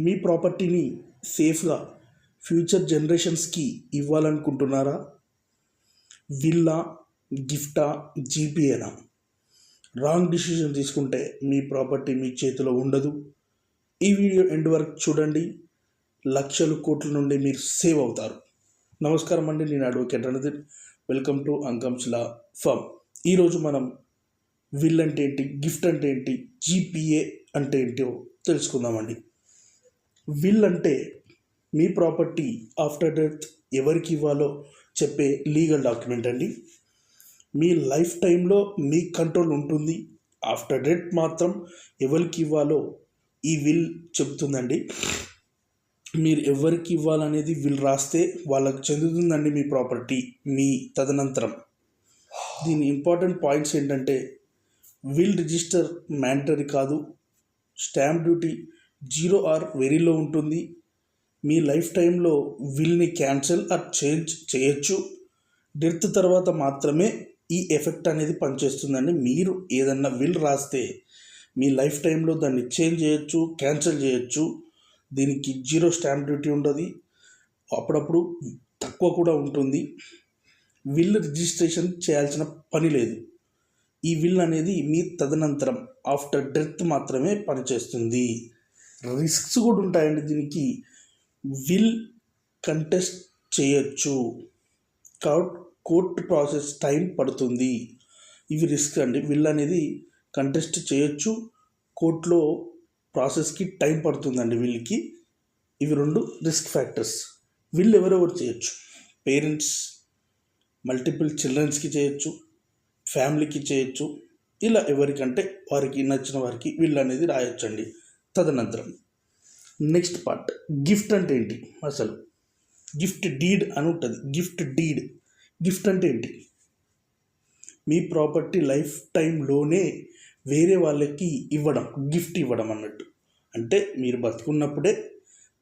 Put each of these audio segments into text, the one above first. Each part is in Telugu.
మీ ప్రాపర్టీని సేఫ్గా ఫ్యూచర్ జనరేషన్స్కి ఇవ్వాలనుకుంటున్నారా? విల్లా, గిఫ్టా, జీపీఏనా? రాంగ్ డిసిషన్ తీసుకుంటే మీ ప్రాపర్టీ మీ చేతిలో ఉండదు. ఈ వీడియో ఎండ్ వరకు చూడండి. లక్షలు కోట్ల నుండి మీరు సేవ్ అవుతారు. నమస్కారం అండి, నేను advocate Ranadheer. Welcome to Ankams law firm. ఈరోజు మనం విల్ అంటే ఏంటి, గిఫ్ట్ అంటే ఏంటి, జీపీఏ అంటే ఏంటో తెలుసుకుందామండి. విల్ అంటే మీ ప్రాపర్టీ ఆఫ్టర్ డెత్ ఎవరికి ఇవ్వాలో చెప్పే లీగల్ డాక్యుమెంట్ అండి. మీ లైఫ్ టైంలో మీ కంట్రోల్ ఉంటుంది. ఆఫ్టర్ డెత్ మాత్రం ఎవరికి ఇవ్వాలో ఈ విల్ చెబుతుందండి. మీరు ఎవరికి ఇవ్వాలనేది విల్ రాస్తే వాళ్ళకి చెందుతుందండి మీ ప్రాపర్టీ మీ తదనంతరం. దీని ఇంపార్టెంట్ పాయింట్స్ ఏంటంటే, విల్ రిజిస్టర్ మ్యాండటరీ కాదు. Stamp duty 0 or very low ఉంటుంది. మీ లైఫ్ టైంలో విల్ని క్యాన్సిల్ ఆర్ చేంజ్ చేయొచ్చు. డెత్ తర్వాత మాత్రమే ఈ ఎఫెక్ట్ అనేది పనిచేస్తుందండి. మీరు ఏదన్నా విల్ రాస్తే మీ లైఫ్ టైంలో దాన్ని చేంజ్ చేయొచ్చు, క్యాన్సిల్ చేయొచ్చు. దీనికి 0 స్టాంప్ డ్యూటీ ఉంటుంది, అప్పుడప్పుడు తక్కువ కూడా ఉంటుంది. విల్ రిజిస్ట్రేషన్ చేయాల్సిన పని లేదు. ఈ విల్ అనేది మీ తదనంతరం ఆఫ్టర్ డెత్ మాత్రమే పనిచేస్తుంది. రిస్క్స్ కూడా ఉంటాయండి దీనికి. విల్ కంటెస్ట్ చేయొచ్చు, కోర్ట్ ప్రాసెస్ టైం పడుతుంది. ఇవి రిస్క్ అండి. విల్ అనేది కంటెస్ట్ చేయొచ్చు, కోర్టులో ప్రాసెస్కి టైం పడుతుందండి విల్కి. ఇవి 2 రిస్క్ ఫ్యాక్టర్స్. విల్ ఎవరెవరు చేయొచ్చు? పేరెంట్స్, మల్టిపుల్ చిల్డ్రన్స్కి చేయొచ్చు, ఫ్యామిలీకి చేయొచ్చు. ఇలా ఎవరికంటే వారికి నచ్చిన వారికి విల్ అనేది రాయొచ్చండి తదనంతరం. నెక్స్ట్ పార్ట్, గిఫ్ట్ అంటే ఏంటి? అసలు గిఫ్ట్ డీడ్ అని ఉంటుంది. గిఫ్ట్ అంటే ఏంటి? మీ ప్రాపర్టీ లైఫ్ టైంలోనే వేరే వాళ్ళకి ఇవ్వడం, గిఫ్ట్ ఇవ్వడం అన్నట్టు. అంటే మీరు బతుకున్నప్పుడే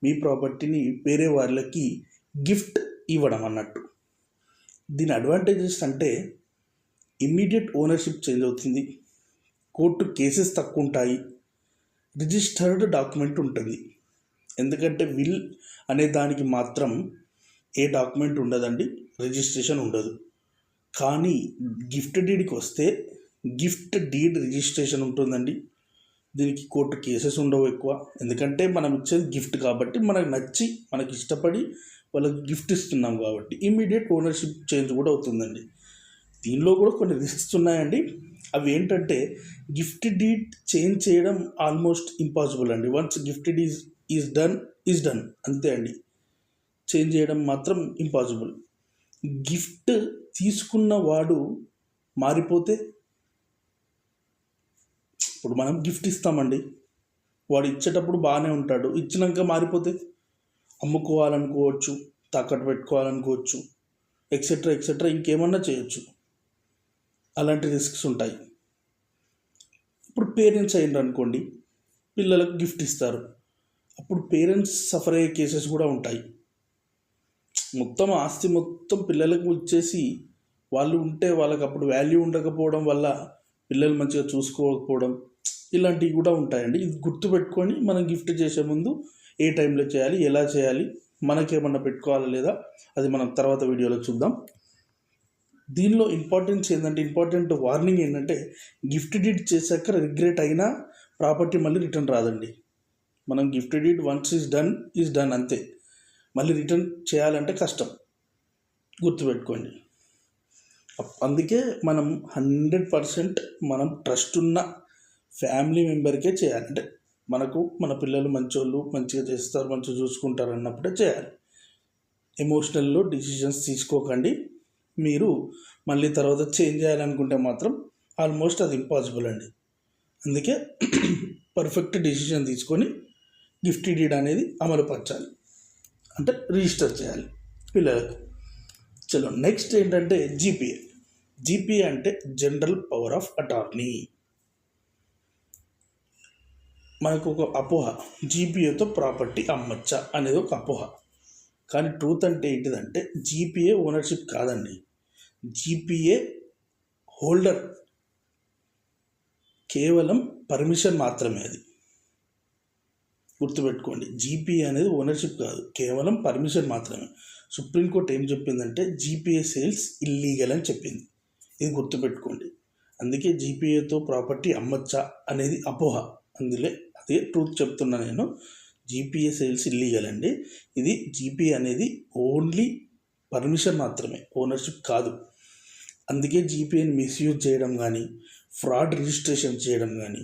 మీ ప్రాపర్టీని వేరే వాళ్ళకి గిఫ్ట్ ఇవ్వడం అన్నట్టు. దీని అడ్వాంటేజెస్ అంటే, ఇమ్మీడియట్ ఓనర్షిప్ చేంజ్ అవుతుంది, కోర్టు కేసెస్ తక్కువ ఉంటాయి, రిజిస్టర్డ్ డాక్యుమెంట్ ఉంటుంది. ఎందుకంటే విల్ అనే దానికి మాత్రం ఏ డాక్యుమెంట్ ఉండదండి, రిజిస్ట్రేషన్ ఉండదు. కానీ గిఫ్ట్ డీడ్కి వస్తే గిఫ్ట్ డీడ్ రిజిస్ట్రేషన్ ఉంటుందండి. దీనికి కోర్టు కేసెస్ ఉండవు ఎక్కువ. ఎందుకంటే మనం ఇచ్చేది గిఫ్ట్ కాబట్టి, మనకు నచ్చి మనకి ఇష్టపడి వాళ్ళకి గిఫ్ట్ ఇస్తున్నాం కాబట్టి ఇమ్మీడియట్ ఓనర్షిప్ చేంజ్ కూడా అవుతుందండి. దీనిలో కూడా కొన్ని రిస్క్స్ ఉన్నాయండి. అవి ఏంటంటే, గిఫ్ట్ డీడ్ చేంజ్ చేయడం ఆల్మోస్ట్ ఇంపాసిబుల్ అండి. Once gift deed is done అంతే అండి. చేంజ్ చేయడం మాత్రం ఇంపాసిబుల్. గిఫ్ట్ తీసుకున్న వాడు మారిపోతే, ఇప్పుడు మనం గిఫ్ట్ ఇస్తామండి, వాడు ఇచ్చేటప్పుడు బాగానే ఉంటాడు, ఇచ్చినాక మారిపోతే అమ్ముకోవాలనుకోవచ్చు, తాకట్టు పెట్టుకోవాలనుకోవచ్చు, ఎక్సెట్రా ఇంకేమన్నా చేయొచ్చు. అలాంటి రిస్క్స్ ఉంటాయి. ఇప్పుడు పేరెంట్స్ అయినారు అనుకోండి, పిల్లలకు గిఫ్ట్ ఇస్తారు, అప్పుడు పేరెంట్స్ సఫర్ అయ్యే కేసెస్ కూడా ఉంటాయి. మొత్తం ఆస్తి మొత్తం పిల్లలకు ఇచ్చేసి వాళ్ళు ఉంటే వాళ్ళకి అప్పుడు వాల్యూ ఉండకపోవడం వల్ల పిల్లలు మంచిగా చూసుకోకపోవడం, ఇలాంటివి కూడా ఉంటాయండి. ఇది గుర్తుపెట్టుకొని మనం గిఫ్ట్ చేసే ముందు ఏ టైంలో చేయాలి, ఎలా చేయాలి, మనకేమన్నా పెట్టుకోవాలా లేదా, అది మనం తర్వాత వీడియోలో చూద్దాం. దీనిలో ఇంపార్టెంట్ వార్నింగ్ ఏంటంటే, గిఫ్ట్ డీడ్ చేశాక రిగ్రెట్ అయినా ప్రాపర్టీ మళ్ళీ రిటర్న్ రాదండి. మనం gift deed once is done అంతే. మళ్ళీ రిటర్న్ చేయాలంటే కష్టం, గుర్తుపెట్టుకోండి. అందుకే మనం 100% మనం ట్రస్ట్ ఉన్న ఫ్యామిలీ మెంబర్కే చేయాలి. అంటే మనకు మన పిల్లలు మంచోళ్ళు, మంచిగా చేస్తారు, మంచిగా చూసుకుంటారు అన్నప్పుడే చేయాలి. ఎమోషనల్లో డిసిషన్స్ తీసుకోకండి. మీరు మళ్ళీ తర్వాత చేంజ్ చేయాలనుకుంటే మాత్రం ఆల్మోస్ట్ అది ఇంపాసిబుల్ అండి. అందుకే పర్ఫెక్ట్ డిసిషన్ తీసుకొని గిఫ్ట్ డీడ్ అనేది అమలుపరచాలి, అంటే రిజిస్టర్ చేయాలి పిల్లలకు. చలో, నెక్స్ట్ ఏంటంటే జీపీఏ అంటే జనరల్ పవర్ ఆఫ్ అటార్నీ. మనకు ఒక అపోహ, జీపీఏతో ప్రాపర్టీ అమ్మచ్చా అనేది ఒక అపోహ. కానీ ట్రూత్ అంటే ఏంటిదంటే, జీపీఏ ఓనర్షిప్ కాదండి. జీపీఏ హోల్డర్, కేవలం పర్మిషన్ మాత్రమే అది. గుర్తుపెట్టుకోండి. జీపీఏ అనేది ఓనర్షిప్ కాదు, కేవలం పర్మిషన్ మాత్రమే. సుప్రీంకోర్టు ఏం చెప్పిందంటే జీపీఏ సేల్స్ ఇల్లీగల్ అని చెప్పింది. ఇది గుర్తుపెట్టుకోండి. అందుకే జీపీఏతో ప్రాపర్టీ అమ్మచ్చా అనేది అపోహ. అందులో అదే ట్రూత్ చెప్తున్నా నేను. జీపీఏ సేల్స్ ఇల్లీగల్ అండి. ఇది జీపీఏ అనేది ఓన్లీ పర్మిషన్ మాత్రమే, ఓనర్షిప్ కాదు. అందుకే జీపీఏని మిస్యూజ్ చేయడం కానీ, ఫ్రాడ్ రిజిస్ట్రేషన్ చేయడం కానీ,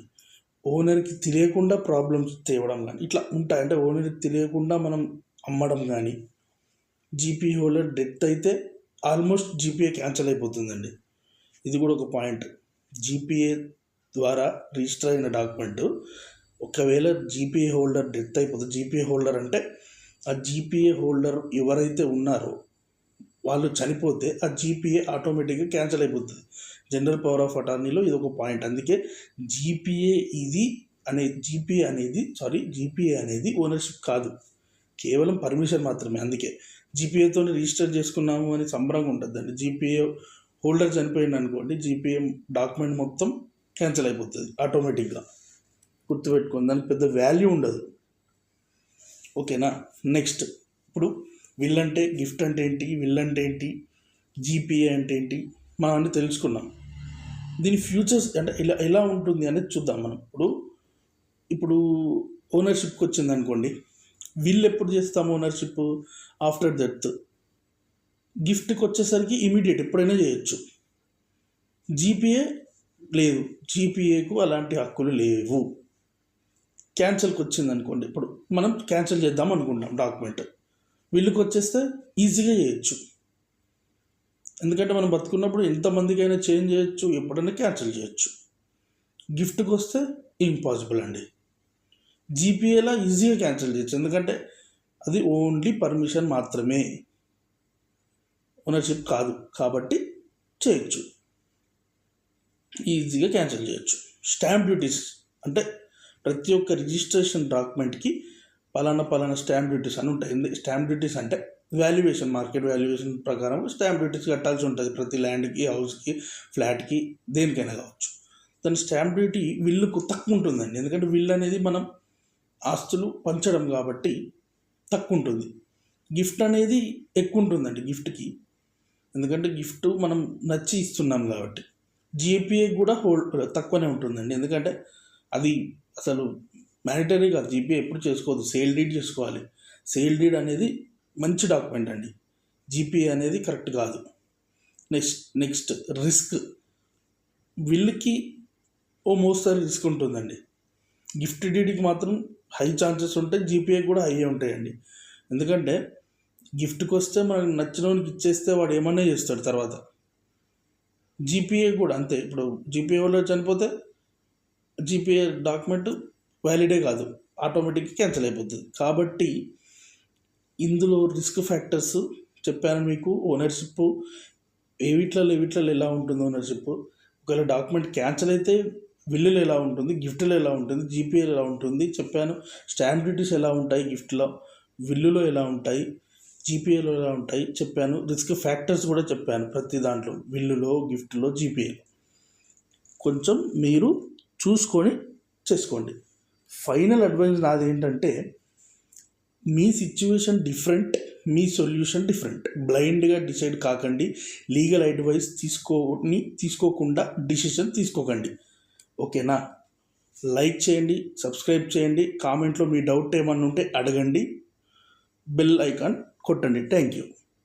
ఓనర్కి తెలియకుండా ప్రాబ్లమ్స్ తేవడం కానీ ఇట్లా ఉంటాయి. అంటే ఓనర్కి తెలియకుండా మనం అమ్మడం కానీ. జీపీ హోల్డర్ డెత్ అయితే ఆల్మోస్ట్ జీపీఏ క్యాన్సిల్ అయిపోతుందండి. ఇది కూడా ఒక పాయింట్. జీపీఏ ద్వారా రిజిస్టర్ అయిన డాక్యుమెంట్ ఒకవేళ జీపీఏ హోల్డర్ డెత్ అయిపోతుంది. జీపీఏ హోల్డర్ అంటే ఆ జీపీఏ హోల్డర్ ఎవరైతే ఉన్నారో వాళ్ళు చనిపోతే ఆ జీపీఏ ఆటోమేటిక్గా క్యాన్సిల్ అయిపోతుంది. జనరల్ పవర్ ఆఫ్ అటార్నీలో ఇది ఒక పాయింట్. అందుకే జీపీఏ అనేది ఓనర్షిప్ కాదు, కేవలం పర్మిషన్ మాత్రమే. అందుకే జీపీఏతో రిజిస్టర్ చేసుకున్నాము అని సంబరంగా ఉంటుందండి. జీపీఏ హోల్డర్ చనిపోయింది అనుకోండి, జీపీఏ డాక్యుమెంట్ మొత్తం క్యాన్సిల్ అయిపోతుంది ఆటోమేటిక్గా. గుర్తుపెట్టుకోండి, దానికి పెద్ద వాల్యూ ఉండదు. ఓకేనా. నెక్స్ట్, ఇప్పుడు విల్ అంటే గిఫ్ట్ అంటే ఏంటి, విల్ అంటే ఏంటి, జీపీఏ అంటే ఏంటి, మనం అన్నీ తెలుసుకున్నాం. దీని ఫ్యూచర్స్ అంటే ఎలా ఉంటుంది అనేది చూద్దాం మనం. ఇప్పుడు ఓనర్షిప్కి వచ్చింది అనుకోండి, విల్ ఎప్పుడు చేస్తాము ఓనర్షిప్? After death. గిఫ్ట్కి వచ్చేసరికి ఇమీడియట్ ఎప్పుడైనా చేయొచ్చు. జీపీఏ లేదు, జీపీఏకు అలాంటి హక్కులు లేవు. క్యాన్సిల్కి వచ్చింది అనుకోండి, ఇప్పుడు మనం క్యాన్సిల్ చేద్దాం అనుకుంటాం డాక్యుమెంట్, విల్లుకి వచ్చేస్తే ఈజీగా చేయొచ్చు. ఎందుకంటే మనం బతుకున్నప్పుడు ఎంతమందికైనా చేంజ్ చేయొచ్చు, ఎప్పుడైనా క్యాన్సిల్ చేయొచ్చు. గిఫ్ట్కి వస్తే ఇంపాసిబుల్ అండి. జీపీఏలా ఈజీగా క్యాన్సిల్ చేయొచ్చు, ఎందుకంటే అది ఓన్లీ పర్మిషన్ మాత్రమే, ఓనర్షిప్ కాదు. కాబట్టి చేయొచ్చు, ఈజీగా క్యాన్సిల్ చేయొచ్చు. స్టాంప్ డ్యూటీస్ అంటే ప్రతి ఒక్క రిజిస్ట్రేషన్ డాక్యుమెంట్కి పలానా స్టాంప్ డ్యూటీస్ అని ఉంటాయి. స్టాంప్ డ్యూటీస్ అంటే వాల్యుయేషన్, మార్కెట్ వాల్యుయేషన్ ప్రకారం స్టాంప్ డ్యూటీస్ కట్టాల్సి ఉంటుంది. ప్రతి ల్యాండ్కి, హౌస్కి, ఫ్లాట్కి, దేనికైనా కావచ్చు. దాని స్టాంప్ డ్యూటీ విల్లుకు తక్కువ ఉంటుందండి. ఎందుకంటే విల్ అనేది మనం ఆస్తులు పంచడం కాబట్టి తక్కువ ఉంటుంది. గిఫ్ట్ అనేది ఎక్కువ ఉంటుందండి గిఫ్ట్కి, ఎందుకంటే గిఫ్ట్ మనం నచ్చి ఇస్తున్నాం కాబట్టి. జీపీఏ కూడా తక్కువనే ఉంటుందండి, ఎందుకంటే అది అసలు మ్యాండటరీ కాదు. జీపీఏ ఎప్పుడు చేసుకోవద్దు, సేల్ డీడ్ చేసుకోవాలి. సేల్ డీడ్ అనేది మంచి డాక్యుమెంట్ అండి, జీపీఏ అనేది కరెక్ట్ కాదు. Next risk. విల్కి మోస్తరు రిస్క్ ఉంటుందండి. గిఫ్ట్ డీడ్కి మాత్రం హై ఛాన్సెస్ ఉంటాయి, జీపీఏ కూడా హై ఉంటాయండి. ఎందుకంటే గిఫ్ట్కి వస్తే మనకు నచ్చినోనికి ఇచ్చేస్తే వాడు ఏమన్నా చేస్తాడు తర్వాత. జీపీఏ కూడా అంతే. ఇప్పుడు జీపీఏ వాళ్ళు చనిపోతే జీపీఏ డాక్యుమెంట్ వ్యాలిడే కాదు, ఆటోమేటిక్గా క్యాన్సిల్ అయిపోతుంది. కాబట్టి ఇందులో రిస్క్ ఫ్యాక్టర్స్ చెప్పాను మీకు. ఓనర్షిప్ వీటిలలో ఎలా ఉంటుంది ఓనర్షిప్, ఒకవేళ డాక్యుమెంట్ క్యాన్సిల్ అయితే విల్లులో ఎలా ఉంటుంది, గిఫ్ట్లో ఎలా ఉంటుంది, జీపీఏలో ఎలా ఉంటుంది చెప్పాను. స్టాంప్ డ్యూటీస్ ఎలా ఉంటాయి గిఫ్ట్లో, విల్లులో ఎలా ఉంటాయి, జీపీఏలో ఎలా ఉంటాయి చెప్పాను. రిస్క్ ఫ్యాక్టర్స్ కూడా చెప్పాను ప్రతి దాంట్లో, విల్లులో, గిఫ్ట్లో, జీపీఏలో. కొంచెం మీరు చూసుకొని చేసుకోండి. ఫైనల్ అడ్వైస్ నాది ఏంటంటే, మీ సిచ్యువేషన్ డిఫరెంట్, మీ సొల్యూషన్ డిఫరెంట్. బ్లైండ్గా డిసైడ్ కాకండి. లీగల్ అడ్వైస్ తీసుకోకుండా డిసిషన్ తీసుకోకండి. ఓకేనా. లైక్ చేయండి, సబ్స్క్రైబ్ చేయండి, కామెంట్లో మీ డౌట్ ఏమన్నా ఉంటే అడగండి, బెల్ ఐకాన్ కొట్టండి. Thank you.